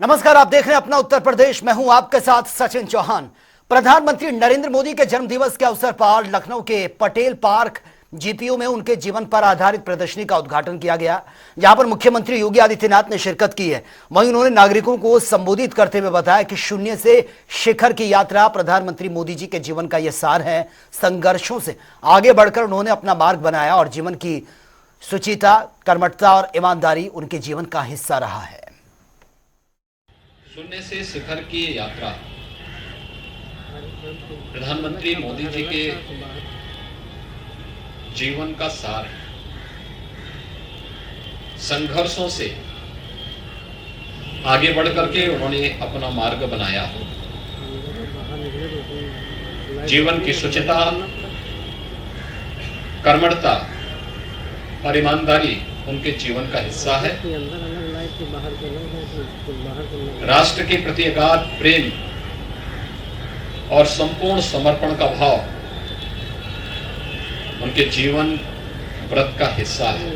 नमस्कार, आप देख रहे हैं अपना उत्तर प्रदेश। मैं हूं आपके साथ सचिन चौहान। प्रधानमंत्री नरेंद्र मोदी के जन्मदिवस के अवसर पर लखनऊ के पटेल पार्क जीपीओ में उनके जीवन पर आधारित प्रदर्शनी का उद्घाटन किया गया, जहां पर मुख्यमंत्री योगी आदित्यनाथ ने शिरकत की है। वहीं उन्होंने नागरिकों को संबोधित करते हुए बताया कि शून्य से शिखर की यात्रा प्रधानमंत्री मोदी जी के जीवन का यह सार है। संघर्षों से आगे बढ़कर उन्होंने अपना मार्ग बनाया और जीवन की शुचिता, कर्मठता और ईमानदारी उनके जीवन का हिस्सा रहा है। शून्य से शिखर की यात्रा प्रधानमंत्री मोदी जी के जीवन का सार है। संघर्षों से आगे बढ़ करके उन्होंने अपना मार्ग बनाया। जीवन की शुचिता, कर्मठता और ईमानदारी उनके जीवन का हिस्सा है। राष्ट्र के प्रति अगाध प्रेम और संपूर्ण समर्पण का भाव उनके जीवन व्रत का हिस्सा है।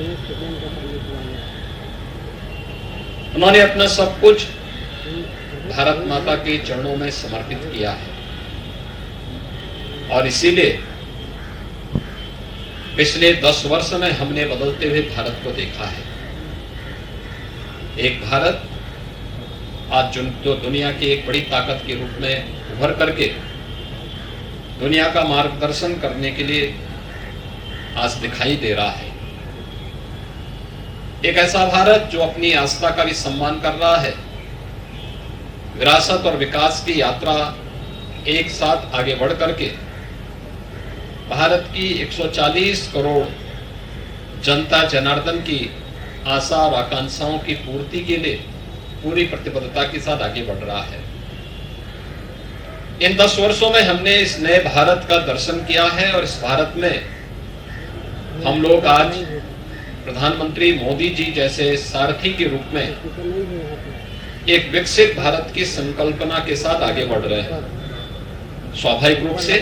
उन्होंने अपना सब कुछ भारत माता के चरणों में समर्पित किया है और इसीलिए पिछले 10 वर्ष में हमने बदलते हुए भारत को देखा है। एक भारत आज जो दुनिया की एक बड़ी ताकत के रूप में उभर करके दुनिया का मार्गदर्शन करने के लिए आज दिखाई दे रहा है। एक ऐसा भारत जो अपनी आस्था का भी सम्मान कर रहा है। विरासत और विकास की यात्रा एक साथ आगे बढ़ करके भारत की 140 करोड़ जनता जनार्दन की आशा और आकांक्षाओं की पूर्ति के लिए पूरी प्रतिबद्धता के साथ आगे बढ़ रहा है। इन 10 वर्षों में हमने इस नए भारत का दर्शन किया है और इस भारत में हम लोग आज प्रधानमंत्री मोदी जी जैसे सारथी के रूप में एक विकसित भारत की संकल्पना के साथ आगे बढ़ रहे हैं। स्वाभाविक रूप से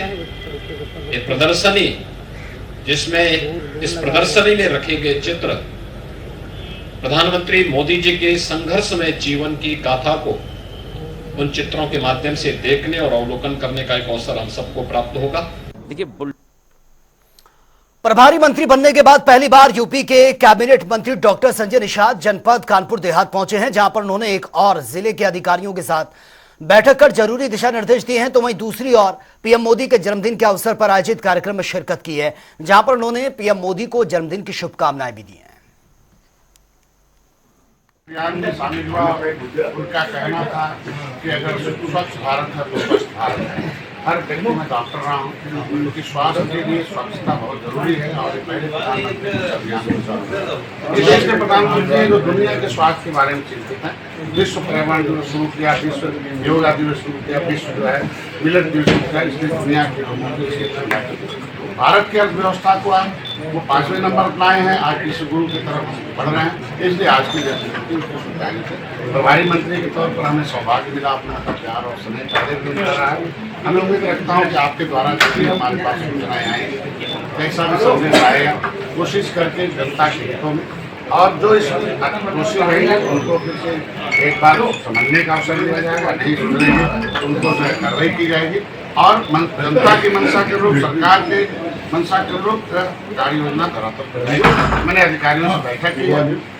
ये प्रदर्शनी, जिसमें इस प्रदर्शनी में रखे गए चित्र प्रधानमंत्री मोदी जी के संघर्षमय जीवन की गाथा को उन चित्रों के माध्यम से देखने और अवलोकन करने का एक अवसर हम सबको प्राप्त होगा। देखिए, प्रभारी मंत्री बनने के बाद पहली बार यूपी के कैबिनेट मंत्री डॉक्टर संजय निषाद जनपद कानपुर देहात पहुंचे हैं, जहां पर उन्होंने एक और जिले के अधिकारियों के साथ बैठक कर जरूरी दिशा निर्देश दिए हैं। तो वहीं दूसरी ओर पीएम मोदी के जन्मदिन के अवसर पर आयोजित कार्यक्रम में शिरकत की है, जहां पर उन्होंने पीएम मोदी को जन्मदिन की शुभकामनाएं भी दी हैं। अभियान में शामिल हुआ, उनका कहना था कि अगर स्वच्छ भारत है तो स्वस्थ भारत है। हर व्यक्ति में डॉक्टर रहा हूँ, उनकी स्वास्थ्य के लिए स्वच्छता बहुत जरूरी है और पहले प्रधानमंत्री अभियान देश के प्रधानमंत्री जो दुनिया के स्वास्थ्य के बारे में चिंतित है। विश्व पर्यावरण दिवस शुरू किया, विश्व योगा दिवस शुरू किया, विश्व जो है मिलेट दिवस शुरू किया। इसलिए दुनिया के लोगों के भारत की अर्थव्यवस्था को आज वो 5वें नंबर पर लाए हैं। आज विश्व गुरु की तरफ बढ़ रहे हैं। इसलिए आज की प्रभारी मंत्री के तौर पर हमें सौभाग्य मिला, अपना प्यार और स्नेह पहले भी मिल रहा है। हमें उम्मीद रखता हूँ कि आपके द्वारा जितनी हमारे पास सूचनाएं आएंगी, कैसा भी संदेश आएगा, कोशिश करके जनता के हितों में और जो इसमें दोषी रहेंगे उनको फिर से एक बार समझने का अवसर दिया जाएगा। नहीं सुधरेंगे उनको जो है कार्रवाई की जाएगी और जनता की मंशा के रूप, सरकार के मंशा के रूप कार्य योजना धरातल। मैंने अधिकारियों से बैठक की।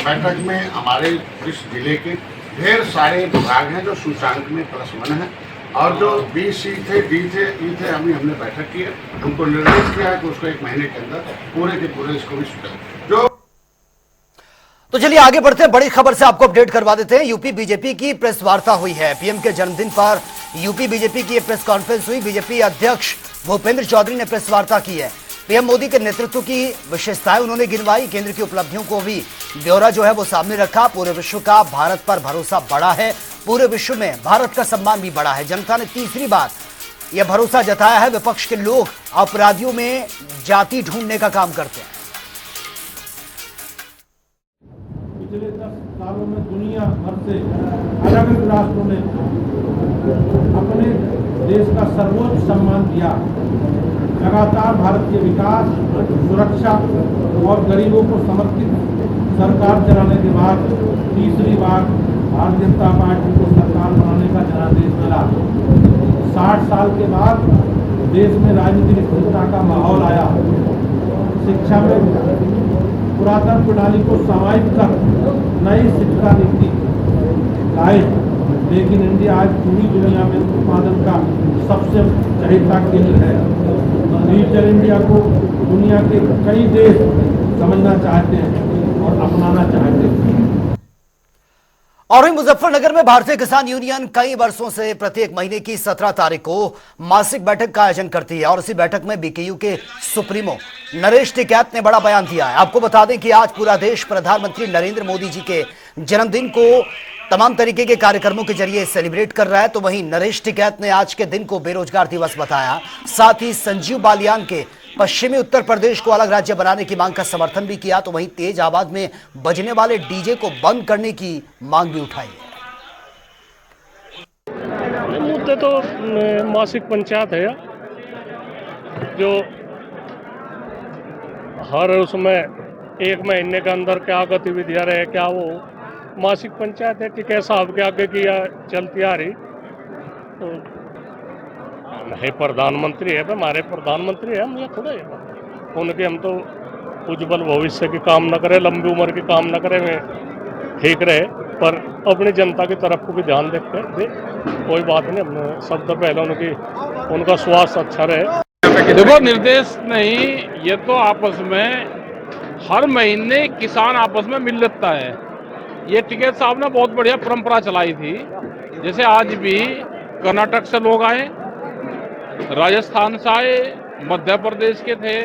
बैठक में हमारे इस जिले के ढेर सारे विभाग हैं जो सूचांक में +1 है और जो BC थे, D थे, E थे, अभी हमने बैठक की है। उनको निर्देश किया है कि उसको 1 महीने के अंदर पूरे के पूरे इसको भी स्वीकार जो। तो चलिए आगे बढ़ते हैं, बड़ी खबर से आपको अपडेट करवा देते हैं। यूपी बीजेपी की प्रेस वार्ता हुई है। पीएम के जन्मदिन पर यूपी बीजेपी की प्रेस कॉन्फ्रेंस हुई। बीजेपी अध्यक्ष भूपेंद्र चौधरी ने प्रेस वार्ता की है। पीएम मोदी के नेतृत्व की विशेषताएं उन्होंने गिनवाई। केंद्र की उपलब्धियों को भी ब्यौरा जो है वो सामने रखा। पूरे विश्व का भारत पर भरोसा बढ़ा है। पूरे विश्व में भारत का सम्मान भी बढ़ा है। जनता ने तीसरी बार यह भरोसा जताया है। विपक्ष के लोग अपराधियों में जाति ढूंढने का काम करते हैं। पिछले 10 सालों में दुनिया भर से अलग अलग राष्ट्रों ने अपने देश का सर्वोच्च सम्मान दिया। लगातार भारत के विकास, सुरक्षा और गरीबों को समर्पित सरकार चलाने के बाद तीसरी बार भारतीय जनता पार्टी को सरकार बनाने का जनादेश मिला। 60 साल के बाद देश में राजनीतिक स्थिरता का माहौल आया। शिक्षा में पुरातन प्रणाली को समाहित कर नई शिक्षा नीति लाए। लेकिन इंडिया आज पूरी दुनिया में उत्पादन का सबसे चहेता केंद्र है। डिजिटल इंडिया को दुनिया के कई देश समझना चाहते हैं और अपनाना चाहते हैं। और वहीं मुजफ्फरनगर में भारतीय किसान यूनियन कई वर्षों से प्रत्येक महीने की 17 तारीख को मासिक बैठक का आयोजन करती है और इसी बैठक में बीकेयू के सुप्रीमो नरेश टिकैत ने बड़ा बयान दिया है। आपको बता दें कि आज पूरा देश प्रधानमंत्री नरेंद्र मोदी जी के जन्मदिन को तमाम तरीके के कार्यक्रमों के जरिए सेलिब्रेट कर रहा है। तो वहीं नरेश टिकैत ने आज के दिन को बेरोजगार दिवस बताया। साथ ही संजीव बालियान के पश्चिमी उत्तर प्रदेश को अलग राज्य बनाने की मांग का समर्थन भी किया। तो वहीं तेज आवाज में बजने वाले डीजे को बंद करने की मांग भी उठाई है। मुद्दे तो मासिक पंचायत है जो हर उसमें एक महीने के अंदर क्या गतिविधियां रहे, क्या वो मासिक पंचायत है टिकैत साहब के आगे की चलती आ रही। तो नहीं प्रधानमंत्री है, हमारे प्रधानमंत्री है, हम ये थोड़े उनके हम तो उज्जवल भविष्य की काम न करें, लंबी उम्र की काम न करें, में ठीक रहे, पर अपनी जनता की तरफ को भी ध्यान दे। कोई बात नहीं, हमने सबसे पहले उनका स्वास्थ्य अच्छा रहे। देखो निर्देश नहीं, ये तो आपस में हर महीने किसान आपस में मिल लेता है। ये टिकैत साहब ने बहुत बढ़िया परंपरा चलाई थी। जैसे आज भी कर्नाटक से लोग आए, राजस्थान से आए, मध्य प्रदेश के थे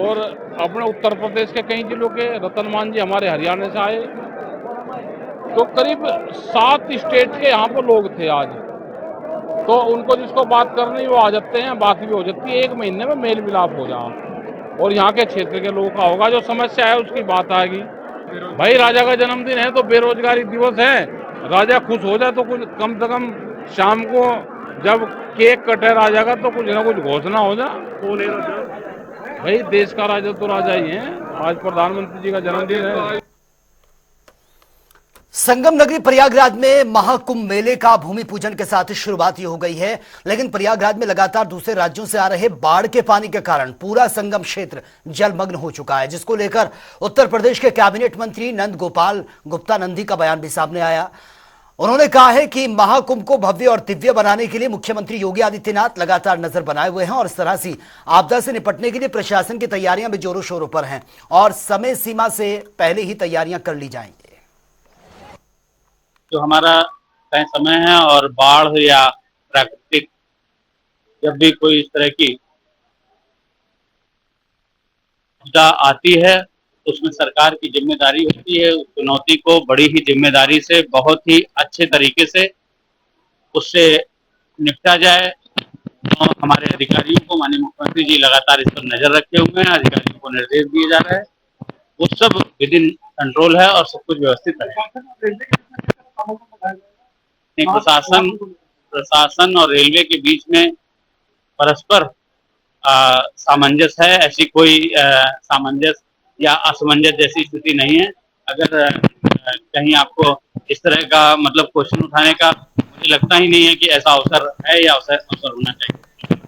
और अपने उत्तर प्रदेश के कई जिलों के, रतन मान जी हमारे हरियाणा से आए। तो करीब 7 स्टेट के यहाँ पर लोग थे आज। तो उनको जिसको बात करनी वो आ जाते हैं, बात भी हो जाती है, 1 महीने में मेल मिलाप हो जाओ और यहाँ के क्षेत्र के लोगों का होगा। जो समस्या है उसकी बात आएगी। भाई राजा का जन्मदिन है तो बेरोजगारी दिवस है, राजा खुश हो जाए तो कुछ कम से कम शाम को जब केक कटे राजा का तो कुछ ना कुछ घोषणा हो जा। भाई देश का राजा तो राजा ही है। आज प्रधानमंत्री जी का जन्मदिन है। संगम नगरी प्रयागराज में महाकुंभ मेले का भूमि पूजन के साथ शुरुआत हो गई है। लेकिन प्रयागराज में लगातार दूसरे राज्यों से आ रहे बाढ़ के पानी के कारण पूरा संगम क्षेत्र जलमग्न हो चुका है, जिसको लेकर उत्तर प्रदेश के कैबिनेट मंत्री नंद गोपाल गुप्ता नंदी का बयान भी सामने आया। उन्होंने कहा है कि महाकुंभ को भव्य और दिव्य बनाने के लिए मुख्यमंत्री योगी आदित्यनाथ लगातार नजर बनाए हुए हैं और इस तरह से आपदा से निपटने के लिए प्रशासन की तैयारियां भी जोरों शोरों पर हैं और समय सीमा से पहले ही तैयारियां कर ली जाएंगी। जो हमारा तय समय है और बाढ़ या प्राकृतिक जब भी कोई इस तरह की आपदा आती है तो उसमें सरकार की जिम्मेदारी होती है उस चुनौती को बड़ी ही जिम्मेदारी से बहुत ही अच्छे तरीके से उससे निपटा जाए। तो हमारे अधिकारियों को माननीय मुख्यमंत्री जी लगातार इस पर नजर रखे हुए हैं, अधिकारियों को निर्देश दिए जा रहे हैं, वो सब विद इन कंट्रोल है और सब कुछ व्यवस्थित है। प्रशासन और रेलवे के बीच में परस्पर सामंजस्य है। ऐसी कोई सामंजस्य या असमंजस जैसी स्थिति नहीं है। अगर कहीं आपको इस तरह का मतलब क्वेश्चन उठाने का मुझे लगता ही नहीं है कि ऐसा अवसर है या अवसर होना चाहिए।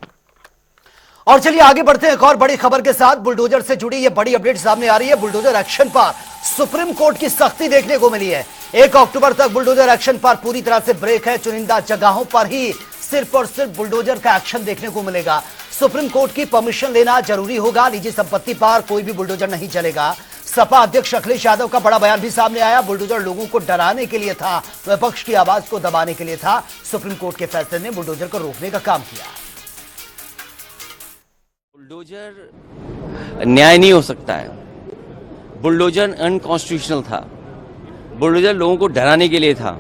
और चलिए आगे बढ़ते हैं एक और बड़ी खबर के साथ। बुलडोजर से जुड़ी ये बड़ी अपडेट सामने आ रही है। बुलडोजर एक्शन पर सुप्रीम कोर्ट की सख्ती देखने को मिली है। 1 अक्टूबर तक बुलडोजर एक्शन पर पूरी तरह से ब्रेक है। चुनिंदा जगहों पर ही सिर्फ और सिर्फ बुलडोजर का एक्शन देखने को मिलेगा। सुप्रीम कोर्ट की परमिशन लेना जरूरी होगा। निजी संपत्ति पर कोई भी बुलडोजर नहीं चलेगा। सपा अध्यक्ष अखिलेश यादव का बड़ा बयान भी सामने आया। बुलडोजर लोगों को डराने के लिए था, विपक्ष की आवाज को दबाने के लिए था। सुप्रीम कोर्ट के फैसले ने बुलडोजर को रोकने का काम किया। बुलडोजर न्याय नहीं हो सकता है। बुलडोजर अनकॉन्स्टिट्यूशनल था। बुलडोजर लोगों को डराने के लिए था।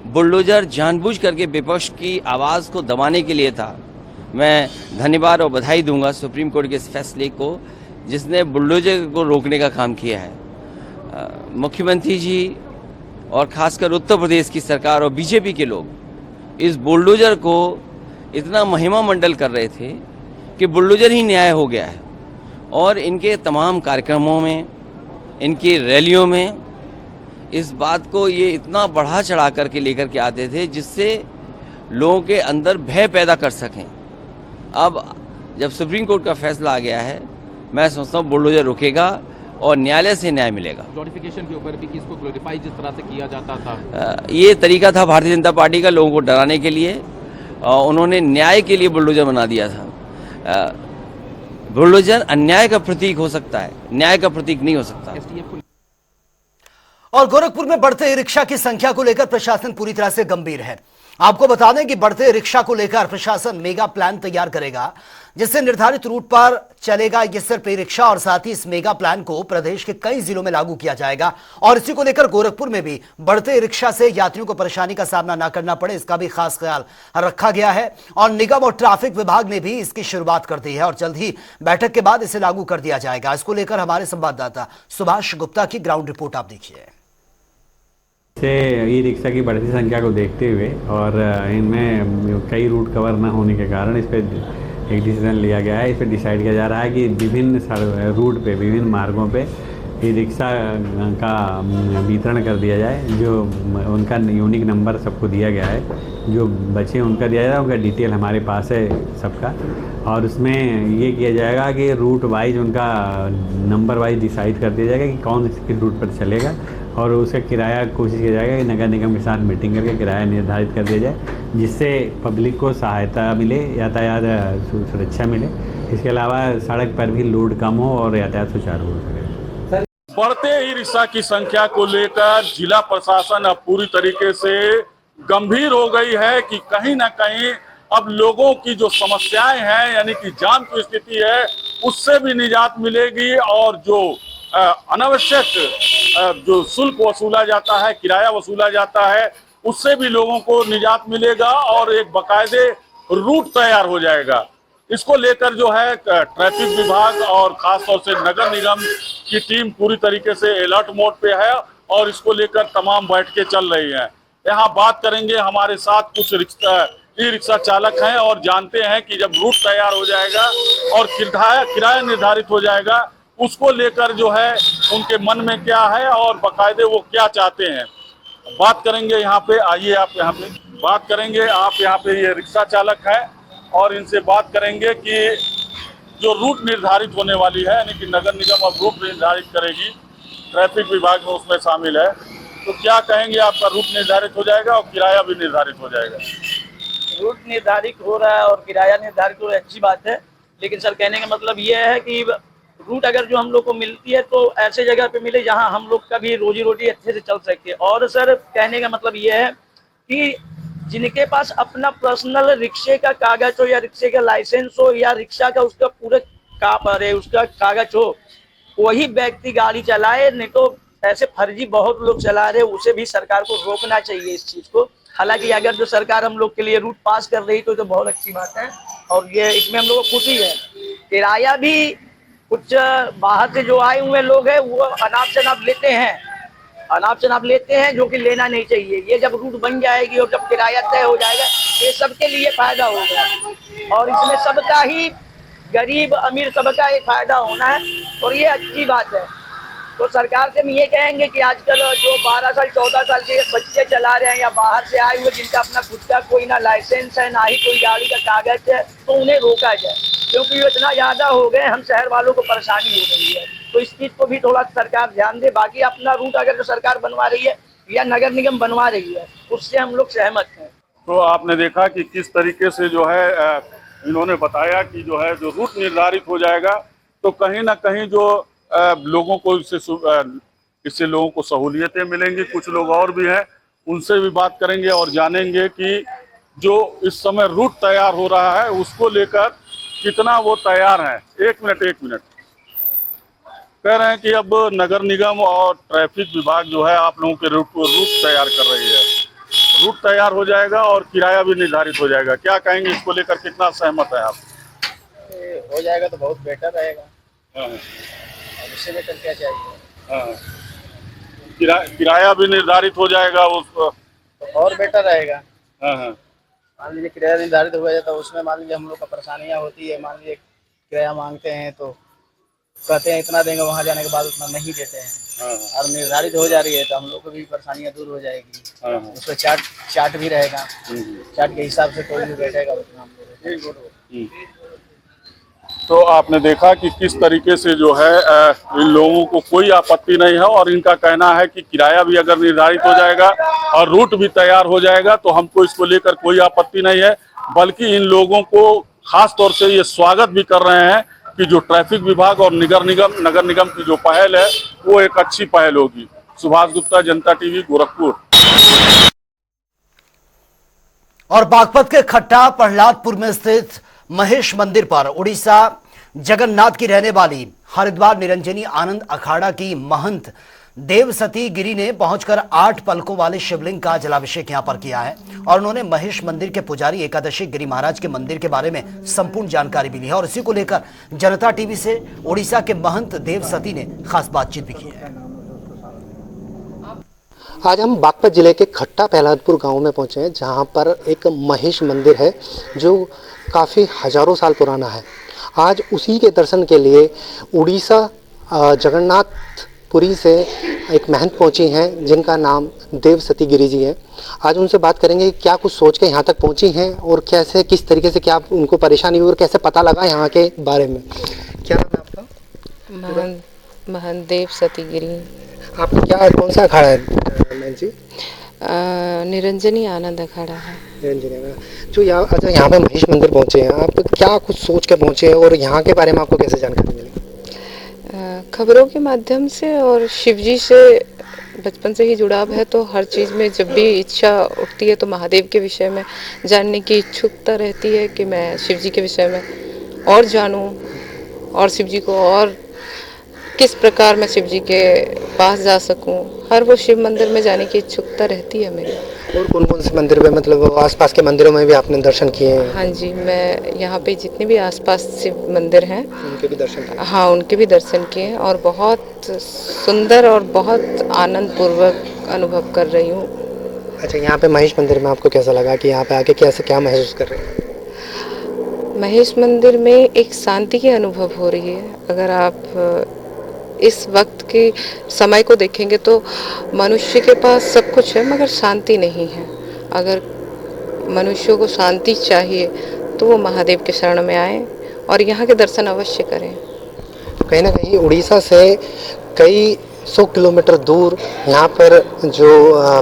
बुलडोजर जानबूझ करके विपक्ष की आवाज को दबाने के लिए था। मैं धन्यवाद और बधाई दूंगा सुप्रीम कोर्ट के इस फैसले को जिसने बुलडोजर को रोकने का काम किया है। मुख्यमंत्री जी और खासकर उत्तर प्रदेश की सरकार और बीजेपी के लोग इस बुलडोजर को इतना महिमा मंडल कर रहे थे कि बुलडोजर ही न्याय हो गया है। और इनके तमाम कार्यक्रमों में, इनकी रैलियों में, इस बात को ये इतना बढ़ा चढ़ा करके लेकर के आते थे जिससे लोगों के अंदर भय पैदा कर सकें। अब जब सुप्रीम कोर्ट का फैसला आ गया है, मैं समझता हूँ बुलडोजर रुकेगा और न्यायालय से न्याय मिलेगा। ग्लोरिफिकेशन के ऊपर भी कि इसको ग्लोरीफाई जिस तरह से किया जाता था, ये तरीका था भारतीय जनता पार्टी का लोगों को डराने के लिए। उन्होंने न्याय के लिए बुलडोजर बना दिया था। बुलडोजर अन्याय का प्रतीक हो सकता है, न्याय का प्रतीक नहीं हो सकता। और गोरखपुर में बढ़ते ई रिक्शा की संख्या को लेकर प्रशासन पूरी तरह से गंभीर है। आपको बता दें कि बढ़ते रिक्शा को लेकर प्रशासन मेगा प्लान तैयार करेगा, जिससे निर्धारित रूट पर चलेगा ये सिर्फ ई रिक्शा, और साथ ही इस मेगा प्लान को प्रदेश के कई जिलों में लागू किया जाएगा। और इसी को लेकर गोरखपुर में भी बढ़ते ई रिक्शा से यात्रियों को परेशानी का सामना न करना पड़े, इसका भी खास ख्याल रखा गया है। और निगम और ट्रैफिक विभाग ने भी इसकी शुरुआत कर दी है और जल्द ही बैठक के बाद इसे लागू कर दिया जाएगा। इसको लेकर हमारे संवाददाता सुभाष गुप्ता की ग्राउंड रिपोर्ट आप देखिए। से ई रिक्शा की बढ़ती संख्या को देखते हुए और इनमें कई रूट कवर न होने के कारण इस पर एक डिसीजन लिया गया है। इस पर डिसाइड किया जा रहा है कि विभिन्न रूट पे, विभिन्न मार्गों पे ई रिक्शा का वितरण कर दिया जाए। जो उनका यूनिक नंबर सबको दिया गया है, जो बचे उनका दिया जाएगा, उनका डिटेल हमारे पास है सबका। और उसमें ये किया जाएगा कि रूट वाइज उनका नंबर वाइज डिसाइड कर दिया जाएगा कि कौन किस रूट पर चलेगा, और उसका किराया कोशिश किया जाएगा कि नगर निगम के साथ मीटिंग करके किराया निर्धारित कर दिया जाए, जिससे पब्लिक को सहायता मिले, यातायात सुरक्षा मिले। इसके अलावा सड़क पर भी लोड कम हो और यातायात सुचारू हो सके। बढ़ते ई रिक्शा की संख्या को लेकर जिला प्रशासन अब पूरी तरीके से गंभीर हो गई है कि कहीं ना कहीं अब लोगों की जो समस्याएं हैं, यानी कि जाम की स्थिति है, उससे भी निजात मिलेगी। और जो अनावश्यक जो शुल्क वसूला जाता है, किराया वसूला जाता है, उससे भी लोगों को निजात मिलेगा और एक बाकायदे रूट तैयार हो जाएगा। इसको लेकर जो है ट्रैफिक विभाग और खासतौर से नगर निगम की टीम पूरी तरीके से अलर्ट मोड पे है और इसको लेकर तमाम बैठकें चल रही हैं। यहाँ बात करेंगे, हमारे साथ कुछ ई रिक्शा चालक हैं और जानते हैं कि जब रूट तैयार हो जाएगा और किराया निर्धारित हो जाएगा, उसको लेकर जो है उनके मन में क्या है और बाकायदे वो क्या चाहते हैं। बात करेंगे यहाँ पे, आइए आप यहाँ पे बात करेंगे। आप यहाँ पे ये रिक्शा चालक है और इनसे बात करेंगे कि जो रूट निर्धारित होने वाली है, यानी कि नगर निगम अब रूट निर्धारित करेगी, ट्रैफिक विभाग में उसमें शामिल है, तो क्या कहेंगे? आपका रूट निर्धारित हो जाएगा और किराया भी निर्धारित हो जाएगा। रूट निर्धारित हो रहा है और किराया निर्धारित हो रहा है, अच्छी बात है। लेकिन सर कहने का मतलब ये है कि रूट अगर जो हम लोग को मिलती है तो ऐसे जगह पे मिले जहां हम लोग का भी रोजी रोटी अच्छे से चल सके। और सर कहने का मतलब ये है कि जिनके पास अपना पर्सनल रिक्शे का कागज हो या रिक्शे का लाइसेंस हो या रिक्शा का उसका पूरे उसका कागज हो, वही व्यक्ति गाड़ी चलाए, नहीं तो ऐसे फर्जी बहुत लोग चला रहे, उसे भी सरकार को रोकना चाहिए इस चीज को। हालांकि अगर जो सरकार हम लोग के लिए रूट पास कर रही तो बहुत अच्छी बात है और ये इसमें हम लोग को खुशी है। किराया भी कुछ बाहर से जो आए हुए लोग हैं वो अनाप शनाप लेते हैं, जो कि लेना नहीं चाहिए। ये जब रूट बन जाएगी और जब किराया तय हो जाएगा, ये सबके लिए फायदा होगा और इसमें सबका ही, गरीब अमीर सबका एक फायदा होना है और ये अच्छी बात है। तो सरकार से हम ये कहेंगे कि आजकल जो 12 साल 14 साल के बच्चे चला रहे हैं या बाहर से आए हुए जिनका अपना खुद का कोई ना लाइसेंस है ना ही कोई गाड़ी का कागज है, तो उन्हें रोका जाए, क्योंकि वो इतना ज्यादा हो गए, हम शहर वालों को परेशानी हो रही है। तो इस चीज को भी थोड़ा सरकार ध्यान दे। बाकी अपना रूट अगर जो सरकार बनवा रही है या नगर निगम बनवा रही है, उससे हम लोग सहमत हैं। तो आपने देखा कि किस तरीके से जो है इन्होंने बताया कि जो है जो रूट निर्धारित हो जाएगा तो कहीं ना कहीं जो लोगों को इससे लोगों को सहूलियतें मिलेंगी। कुछ लोग और भी हैं, उनसे भी बात करेंगे और जानेंगे कि जो इस समय रूट तैयार हो रहा है उसको लेकर कितना वो तैयार हैं। एक मिनट कह रहे हैं कि अब नगर निगम और ट्रैफिक विभाग जो है आप लोगों के रूट तैयार कर रही है, रूट तैयार हो जाएगा और किराया भी निर्धारित हो जाएगा। क्या कहेंगे इसको लेकर, कितना सहमत है आप? हो जाएगा तो बहुत बेटर रहेगा, इससे बेटर क्या चाहिए। किराया भी निर्धारित हो जाएगा उसको तो और बेटर रहेगा। मान लीजिए किराया निर्धारित हो जाए तो उसमें मान लीजिए हम लोग का परेशानियाँ होती है। मान लीजिए किराया मांगते हैं तो कहते हैं इतना देंगे, वहाँ जाने के बाद उतना नहीं देते हैं। और निर्धारित हो जा रही है तो हम लोग को भी परेशानियां दूर हो जाएगी। उसको चार्ट भी रहेगा, चार्ट के हिसाब से कोई भी बैठेगा उतना हम लोग। तो आपने देखा कि किस तरीके से जो है इन लोगों को कोई आपत्ति नहीं है और इनका कहना है कि किराया भी अगर निर्धारित हो जाएगा और रूट भी तैयार हो जाएगा तो हमको इसको लेकर कोई आपत्ति नहीं है, बल्कि इन लोगों को खास तौर से ये स्वागत भी कर रहे हैं कि जो ट्रैफिक विभाग और नगर निगम की जो पहल है वो एक अच्छी पहल होगी। सुभाष गुप्ता, जनता टीवी, गोरखपुर। और बागपत के खट्टा प्रहलादपुर में स्थित महेश मंदिर पर उड़ीसा जगन्नाथ की रहने वाली हरिद्वार निरंजनी आनंद अखाड़ा की महंत देवसती गिरी ने पहुंचकर 8 पलकों वाले शिवलिंग का जलाभिषेक यहां पर किया है और उन्होंने महेश मंदिर के पुजारी एकादशी गिरी महाराज के मंदिर के बारे में संपूर्ण जानकारी भी ली है और इसी को लेकर जनता टीवी से उड़ीसा के महंत देवसती ने खास बातचीत भी की है। आज हम बागपत जिले के खट्टा प्रहलादपुर गांव में पहुंचे हैं, जहां पर एक महेश मंदिर है जो काफ़ी हजारों साल पुराना है। आज उसी के दर्शन के लिए उड़ीसा जगन्नाथपुरी से एक महंत पहुंची हैं जिनका नाम देवसती गिरी जी है। आज उनसे बात करेंगे क्या कुछ सोच के यहाँ तक पहुंची हैं और कैसे किस तरीके से क्या उनको परेशानी हुई और कैसे पता लगा यहाँ के बारे में। क्या नाम है आपका? महंत देवसती गिरी। आपका क्या कौन सा अखाड़ा है मैम जी? निरंजनी आनंद अखाड़ा है। जो यहाँ पे महेश मंदिर पहुंचे हैं, आप क्या कुछ सोच के पहुंचे हैं और यहाँ के बारे में आपको कैसे जानकारी मिली? खबरों के माध्यम से और शिवजी से बचपन से ही जुड़ाव है, तो हर चीज़ में जब भी इच्छा उठती है तो महादेव के विषय में जानने की इच्छुकता रहती है कि मैं शिवजी के विषय में और जानूं और शिवजी को और किस प्रकार मैं शिवजी के पास जा सकूं। हर वो शिव मंदिर में जाने की इच्छुकता रहती है मेरी। और कौन कौन से मंदिर में, मतलब आसपास के मंदिरों में भी आपने दर्शन किए हैं? हाँ जी, मैं यहाँ पे जितने भी आसपास शिव मंदिर हैं उनके भी दर्शन किए? हाँ, उनके भी दर्शन किए और बहुत सुंदर और बहुत आनंद पूर्वक अनुभव कर रही हूँ। अच्छा, यहाँ पे महेश मंदिर में आपको कैसा लगा कि यहाँ पे आके कैसे क्या महसूस कर रहे हैं? महेश मंदिर में एक शांति की अनुभव हो रही है। अगर आप इस वक्त के समय को देखेंगे तो मनुष्य के पास सब कुछ है मगर शांति नहीं है। अगर मनुष्यों को शांति चाहिए तो वो महादेव के शरण में आए और यहाँ के दर्शन अवश्य करें। कहीं ना कहीं उड़ीसा से कई 100 किलोमीटर दूर यहाँ पर जो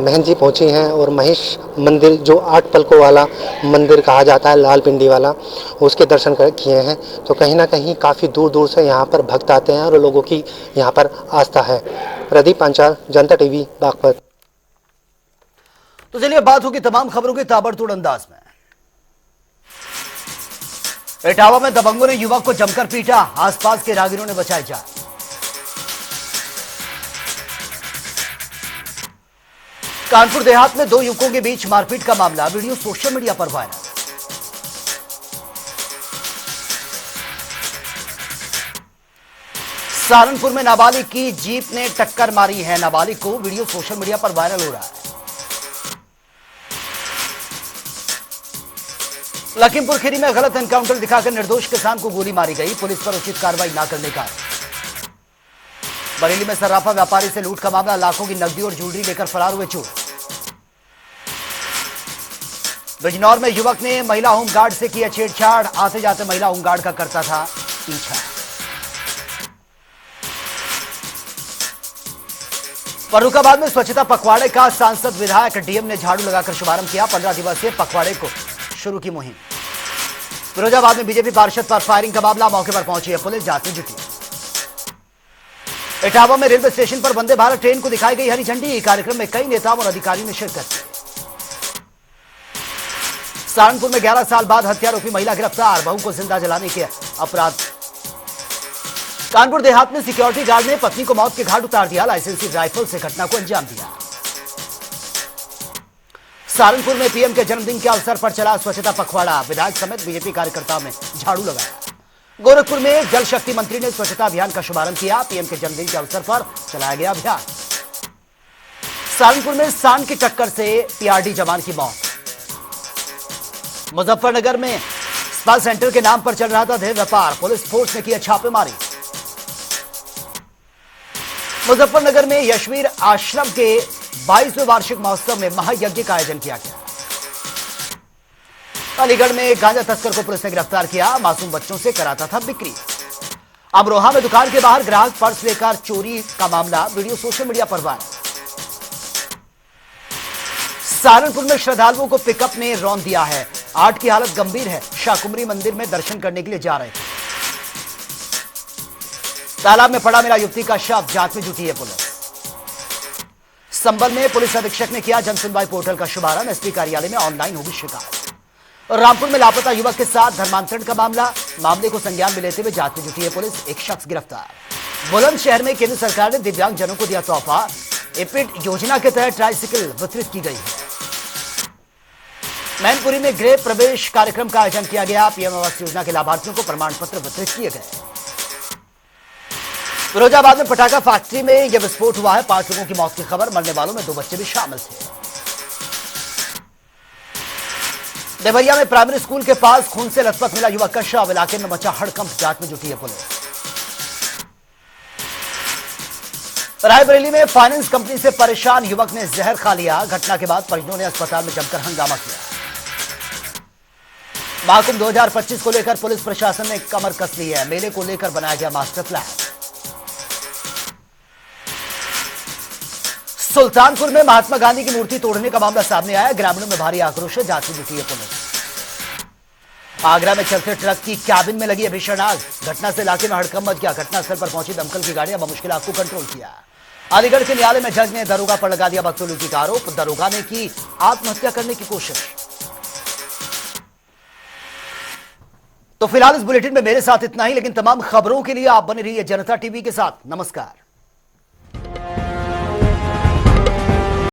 महंत जी पहुँची हैं और महेश मंदिर जो 8 पलकों वाला मंदिर कहा जाता है, लाल पिंडी वाला, उसके दर्शन किए हैं। तो कहीं ना कहीं काफ़ी दूर दूर से यहाँ पर भक्त आते हैं और लोगों की यहाँ पर आस्था है। प्रदीप पांचाल, जनता टीवी, बागपत। तो चलिए बात होगी तमाम खबरों के ताबड़तोड़ अंदाज में। इटावा में दबंगों ने युवक को जमकर पीटा, आसपास के राहगीरों ने बचाई जान। कानपुर देहात में 2 युवकों के बीच मारपीट का मामला, वीडियो सोशल मीडिया पर वायरल। सहारनपुर में नाबालिग की जीप ने टक्कर मारी है नाबालिग को, वीडियो सोशल मीडिया पर वायरल हो रहा है। लखीमपुर खीरी में गलत एनकाउंटर दिखाकर निर्दोष किसान को गोली मारी गई, पुलिस पर उचित कार्रवाई न करने का। बरेली में सर्राफा व्यापारी से लूट का मामला, लाखों की नकदी और ज्वेलरी लेकर फरार हुए चोर। बिजनौर में युवक ने महिला होमगार्ड से किया छेड़छाड़, आते जाते महिला होमगार्ड का करता था पीछा। फर्रुखाबाद में स्वच्छता पखवाड़े का सांसद विधायक डीएम ने झाड़ू लगाकर शुभारंभ किया, 15 दिवसीय पखवाड़े को शुरू की मुहिम। फिरोजाबाद में बीजेपी पार्षद पर फायरिंग का मामला, मौके पर पहुंची है पुलिस, जांच में जुटी। इटावा में रेलवे स्टेशन पर वंदे भारत ट्रेन को दिखाई गई हरी झंडी, कार्यक्रम में कई नेताओं और अधिकारियों ने शिरकत की। सहारनपुर में 11 साल बाद हत्यारोपी महिला गिरफ्तार, बहू को जिंदा जलाने के अपराध। कानपुर देहात में सिक्योरिटी गार्ड ने पत्नी को मौत के घाट उतार दिया, लाइसेंसी राइफल से घटना को अंजाम दिया। सहारनपुर में पीएम के जन्मदिन के अवसर पर चला स्वच्छता पखवाड़ा, विधायक समेत बीजेपी कार्यकर्ताओं ने झाड़ू लगाया। गोरखपुर में जल शक्ति मंत्री ने स्वच्छता अभियान का शुभारंभ किया, पीएम के जन्मदिन के अवसर पर चलाया गया अभियान। सहारनपुर में सांड की टक्कर से पीआरडी जवान की मौत। मुजफ्फरनगर में स्पा सेंटर के नाम पर चल रहा था देह व्यापार, पुलिस फोर्स ने किया छापेमारी। मुजफ्फरनगर में यशवीर आश्रम के 22वें वार्षिक महोत्सव में महायज्ञ का आयोजन किया गया। अलीगढ़ में गांजा तस्कर को पुलिस ने गिरफ्तार किया, मासूम बच्चों से कराता था बिक्री। अमरोहा में दुकान के बाहर ग्राहक पर्स लेकर चोरी का मामला, वीडियो सोशल मीडिया पर वायरल। सहारनपुर में श्रद्धालुओं को पिकअप ने रौंद दिया है, 8 की हालत गंभीर है, शाकुंभरी मंदिर में दर्शन करने के लिए जा रहे थे। तालाब में पड़ा मिला युवती का शव, जांच में जुटी है पुलिस। संभल में पुलिस अधीक्षक ने किया जन सुनवाई पोर्टल का शुभारंभ, एसपी कार्यालय में ऑनलाइन होगी शिकायत। और रामपुर में लापता युवक के साथ धर्मांतरण का मामले को संज्ञान में लेते हुए जांच में जुटी है पुलिस, एक शख्स गिरफ्तार। बुलंदशहर में केंद्र सरकार ने दिव्यांगजनों को दिया तोहफा, एपिड योजना के तहत ट्राइसिकल वितरित की गई है। मैनपुरी में गृह प्रवेश कार्यक्रम का आयोजन किया गया, पीएम आवास योजना के लाभार्थियों को प्रमाण पत्र वितरित किए गए। फिरोजाबाद में पटाखा फैक्ट्री में यह विस्फोट हुआ है, 5 लोगों की मौत की खबर, मरने वालों में 2 बच्चे भी शामिल थे। देवरिया में प्राइमरी स्कूल के पास खून से लथपथ मिला युवक का शव, इलाके में मचा हड़कंप, जांच में जुटी है पुलिस। रायबरेली में फाइनेंस कंपनी से परेशान युवक ने जहर खा लिया, घटना के बाद परिजनों ने अस्पताल में जमकर हंगामा किया। महाकुंभ 2025 को लेकर पुलिस प्रशासन ने कमर कस ली है, मेले को लेकर बनाया गया मास्टर प्लान। सुल्तानपुर में महात्मा गांधी की मूर्ति तोड़ने का मामला सामने आया, ग्रामीणों में भारी आक्रोश है, जांच में जुटी है पुलिस। आगरा में चलते ट्रक की कैबिन में लगी है भीषण आग, घटना से इलाके में हड़कंप मच गया। घटनास्थल पर पहुंची दमकल की गाड़ियां बमुश्किल आग को कंट्रोल किया। अलीगढ़ के न्यायालय में जज ने दरोगा पर लगा दिया बदसलूकी का आरोप, दरोगा ने की आत्महत्या करने की कोशिश। तो फिलहाल इस बुलेटिन में मेरे साथ इतना ही, लेकिन तमाम खबरों के लिए आप बने रहिए जनता टीवी के साथ। नमस्कार।